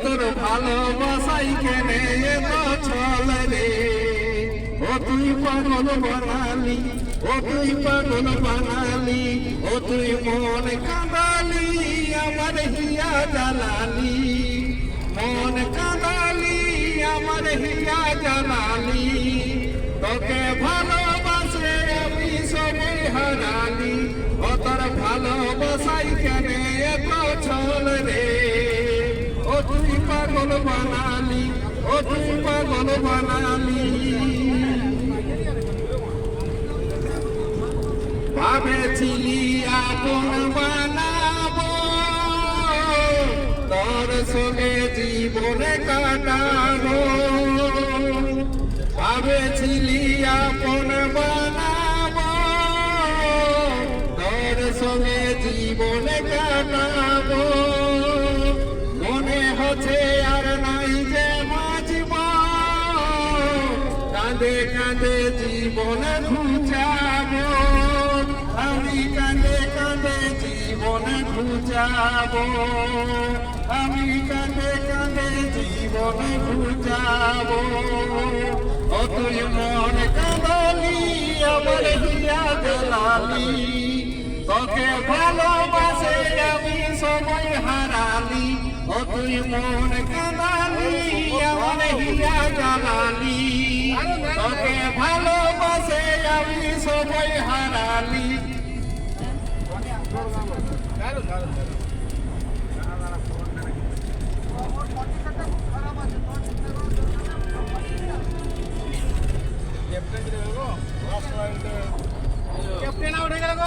তোর ভালোবাসাই কেনে এত ছল রে। ও তুই পাগল বানালি, ও তুই পাগল বানালি, ও তুই মন কাঁদালি, আমার হিয়া জ্বালালি, মন কাঁদালি, আমার হিয়া জ্বালালি। তোকে ভালোবাসে আমি সবে হারালি, ও তোর ভালোবাসাই কেনে এত ছল রে। ও তুই পাগল বানালি, ও তুই পাগল বানালি। ভাবেছিলি আপন বানাবো, তোর সঙ্গে জীবনে কাটাবো। ভাবেছিলি আপন বানাবো, তোর সঙ্গে জীবনে কাটাবো। মনে হচ্ছে আর নাই যে বাঁচব, কাঁদে কাঁদে জীবনে ঘুচাবো। আমি কাঁদে কাঁদে জীবনে ঘুচাবো, আমি কাঁদে কাঁদে জীবনে ঘুচাবো। ও তুই মন কাঁদালি, আমার হিয়া জ্বালালি, তোকে ভালোবাসে আমি সময় হারালি। ও তুই মন কাঁদালি, আমার হিয়া জ্বালালি, তোকে ভালোবাসে আমি সময় হারালি। ক্যাপ্টেন আউট হয়ে গেল গো।